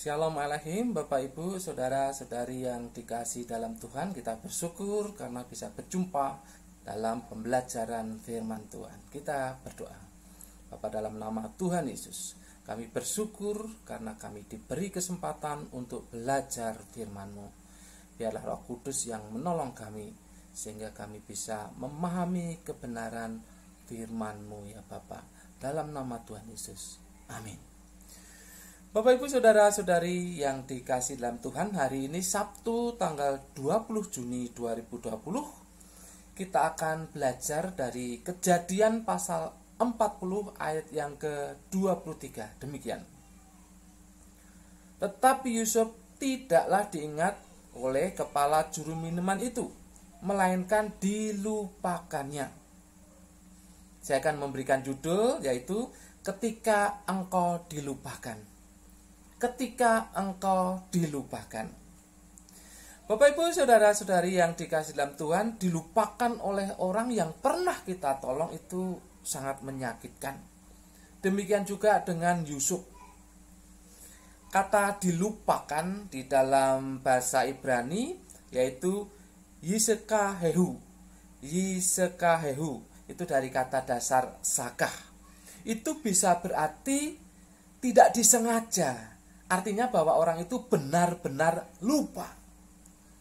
Shalom Alaikum Bapak Ibu Saudara-saudari yang dikasihi dalam Tuhan. Kita bersyukur karena bisa berjumpa dalam pembelajaran firman Tuhan. Kita berdoa. Bapa, dalam nama Tuhan Yesus, kami bersyukur karena kami diberi kesempatan untuk belajar firman-Mu. Biarlah Roh Kudus yang menolong kami sehingga kami bisa memahami kebenaran firman-Mu ya Bapa. Dalam nama Tuhan Yesus. Amin. Bapak Ibu Saudara-saudari yang dikasihi dalam Tuhan, hari ini Sabtu tanggal 20 Juni 2020 kita akan belajar dari Kejadian pasal 40 ayat yang ke-23. Demikian. Tetapi Yusuf tidaklah diingat oleh kepala juru minuman itu, melainkan dilupakannya. Saya akan memberikan judul yaitu Ketika Engkau Dilupakan. Ketika engkau dilupakan. Bapak Ibu Saudara-saudari yang dikasihi dalam Tuhan, dilupakan oleh orang yang pernah kita tolong itu sangat menyakitkan. Demikian juga dengan Yusuf. Kata dilupakan di dalam bahasa Ibrani yaitu Yisekahehu. Yisekahehu itu dari kata dasar sakah. Itu bisa berarti tidak disengaja. Artinya bahwa orang itu benar-benar lupa.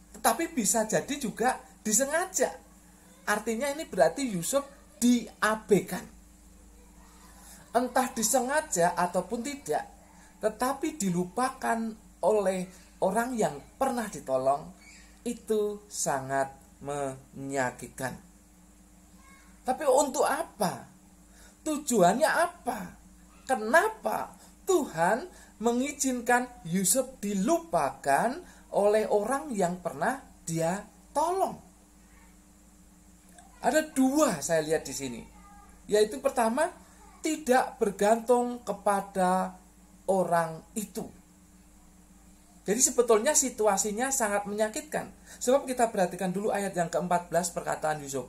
Tetapi bisa jadi juga disengaja. Artinya ini berarti Yusuf diabaikan. Entah disengaja ataupun tidak, tetapi dilupakan oleh orang yang pernah ditolong, itu sangat menyakitkan. Tapi untuk apa? Tujuannya apa? Kenapa Tuhan mengizinkan Yusuf dilupakan oleh orang yang pernah dia tolong? Ada dua saya lihat di sini. Yaitu pertama, tidak bergantung kepada orang itu. Jadi sebetulnya situasinya sangat menyakitkan. Sebab kita perhatikan dulu ayat yang ke-14 perkataan Yusuf.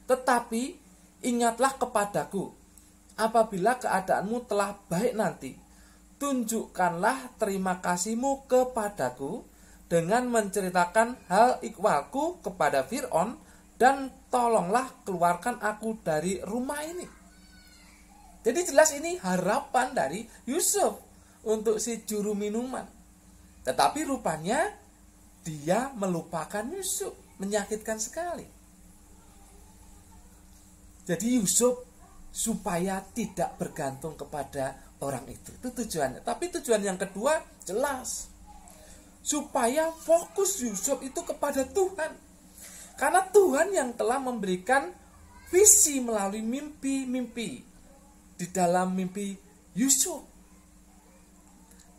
Tetapi ingatlah kepadaku apabila keadaanmu telah baik nanti. Tunjukkanlah terima kasihmu kepadaku dengan menceritakan hal ikhwalku kepada Fir'aun, dan tolonglah keluarkan aku dari rumah ini. Jadi jelas ini harapan dari Yusuf untuk si juru minuman. Tetapi rupanya dia melupakan Yusuf. Menyakitkan sekali. Jadi Yusuf supaya tidak bergantung kepada orang itu tujuannya. Tapi tujuan yang kedua jelas, supaya fokus Yusuf itu kepada Tuhan. Karena Tuhan yang telah memberikan visi melalui mimpi-mimpi di dalam mimpi Yusuf.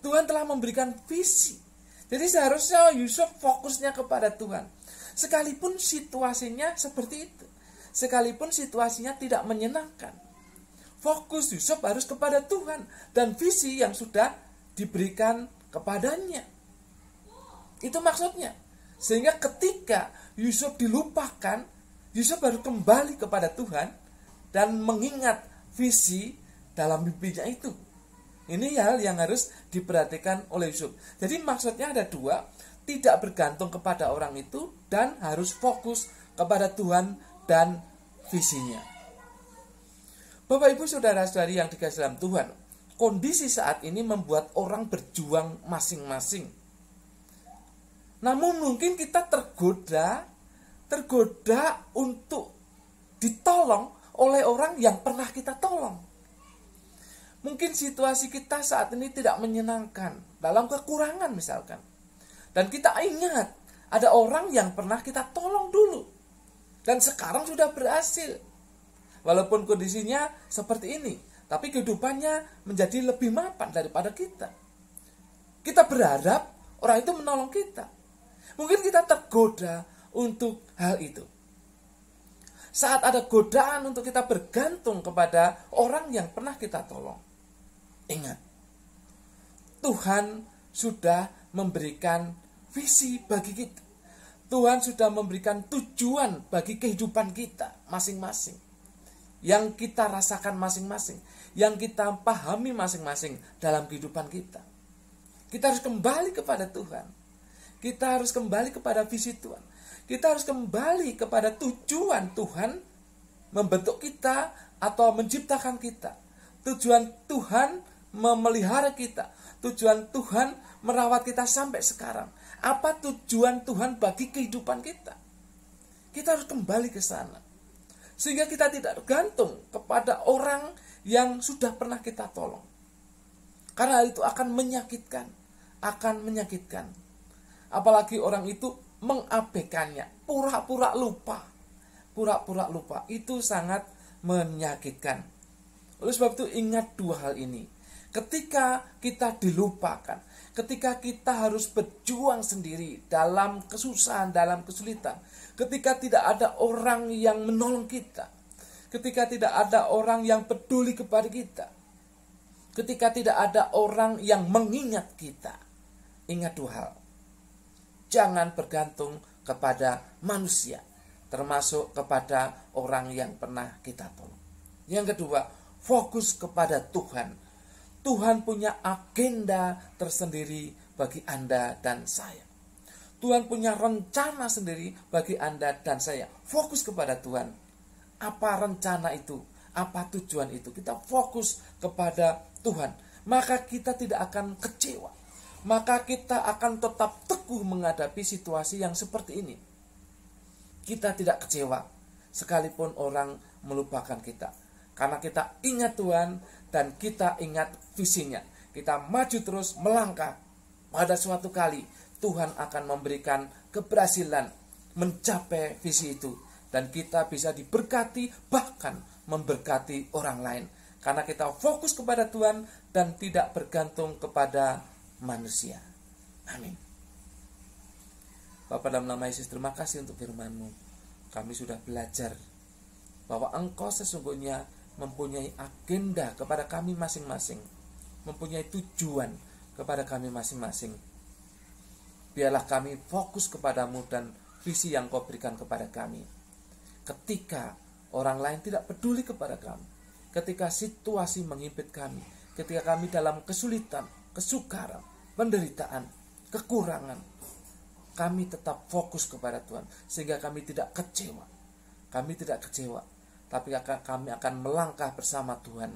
Tuhan telah memberikan visi. Jadi seharusnya Yusuf fokusnya kepada Tuhan. Sekalipun situasinya seperti itu. Sekalipun situasinya tidak menyenangkan. Fokus Yusuf harus kepada Tuhan dan visi yang sudah diberikan kepadanya. Itu maksudnya. Sehingga ketika Yusuf dilupakan, Yusuf baru kembali kepada Tuhan dan mengingat visi dalam mimpinya itu. Ini hal yang harus diperhatikan oleh Yusuf. Jadi maksudnya ada dua, tidak bergantung kepada orang itu dan harus fokus kepada Tuhan dan visinya. Bapak Ibu Saudara-saudari yang dikasihi dalam Tuhan, kondisi saat ini membuat orang berjuang masing-masing. Namun mungkin kita tergoda untuk ditolong oleh orang yang pernah kita tolong. Mungkin situasi kita saat ini tidak menyenangkan, dalam kekurangan misalkan. Dan kita ingat, ada orang yang pernah kita tolong dulu. Dan sekarang sudah berhasil. Walaupun kondisinya seperti ini, tapi kehidupannya menjadi lebih mapan daripada kita. Kita berharap orang itu menolong kita. Mungkin kita tergoda untuk hal itu. Saat ada godaan untuk kita bergantung kepada orang yang pernah kita tolong, ingat, Tuhan sudah memberikan visi bagi kita. Tuhan sudah memberikan tujuan bagi kehidupan kita masing-masing. Yang kita rasakan masing-masing, yang kita pahami masing-masing dalam kehidupan kita. Kita harus kembali kepada Tuhan. Kita harus kembali kepada visi Tuhan. Kita harus kembali kepada tujuan Tuhan membentuk kita atau menciptakan kita. Tujuan Tuhan memelihara kita. Tujuan Tuhan merawat kita sampai sekarang. Apa tujuan Tuhan bagi kehidupan kita? Kita harus kembali ke sana. Sehingga kita tidak bergantung kepada orang yang sudah pernah kita tolong. Karena itu akan menyakitkan. Apalagi orang itu mengabaikannya, pura-pura lupa. Itu sangat menyakitkan. Oleh sebab itu ingat dua hal ini. Ketika kita dilupakan, ketika kita harus berjuang sendiri dalam kesusahan, dalam kesulitan, ketika tidak ada orang yang menolong kita, ketika tidak ada orang yang peduli kepada kita, ketika tidak ada orang yang mengingat kita, ingat dua hal. Jangan bergantung kepada manusia, termasuk kepada orang yang pernah kita tolong. Yang kedua, fokus kepada Tuhan. Tuhan punya agenda tersendiri bagi Anda dan saya. Tuhan punya rencana sendiri bagi Anda dan saya. Fokus kepada Tuhan. Apa rencana itu? Apa tujuan itu? Kita fokus kepada Tuhan. Maka kita tidak akan kecewa. Maka kita akan tetap teguh menghadapi situasi yang seperti ini. Kita tidak kecewa sekalipun orang melupakan kita. Karena kita ingat Tuhan dan kita ingat visinya. Kita maju terus melangkah. Pada suatu kali Tuhan akan memberikan keberhasilan mencapai visi itu. Dan kita bisa diberkati, bahkan memberkati orang lain. Karena kita fokus kepada Tuhan dan tidak bergantung kepada manusia. Amin. Bapa dalam nama Yesus, terima kasih untuk firman-Mu. Kami sudah belajar bahwa Engkau sesungguhnya mempunyai agenda kepada kami masing-masing. Mempunyai tujuan kepada kami masing-masing. Biarlah kami fokus kepadamu dan visi yang Kau berikan kepada kami. Ketika orang lain tidak peduli kepada kami, ketika situasi menghimpit kami, ketika kami dalam kesulitan, kesukaran, penderitaan, kekurangan, kami tetap fokus kepada Tuhan. Sehingga kami tidak kecewa. Kami tidak kecewa. Tapi kami akan melangkah bersama Tuhan.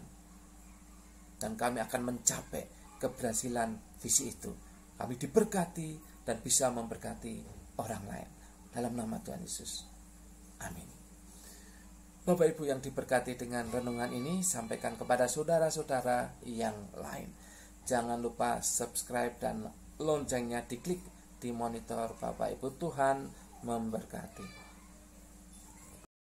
Dan kami akan mencapai keberhasilan visi itu. Kami diberkati dan bisa memberkati orang lain. Dalam nama Tuhan Yesus. Amin. Bapak Ibu yang diberkati dengan renungan ini, sampaikan kepada saudara-saudara yang lain. Jangan lupa subscribe dan loncengnya diklik di monitor Bapak Ibu. Tuhan memberkati.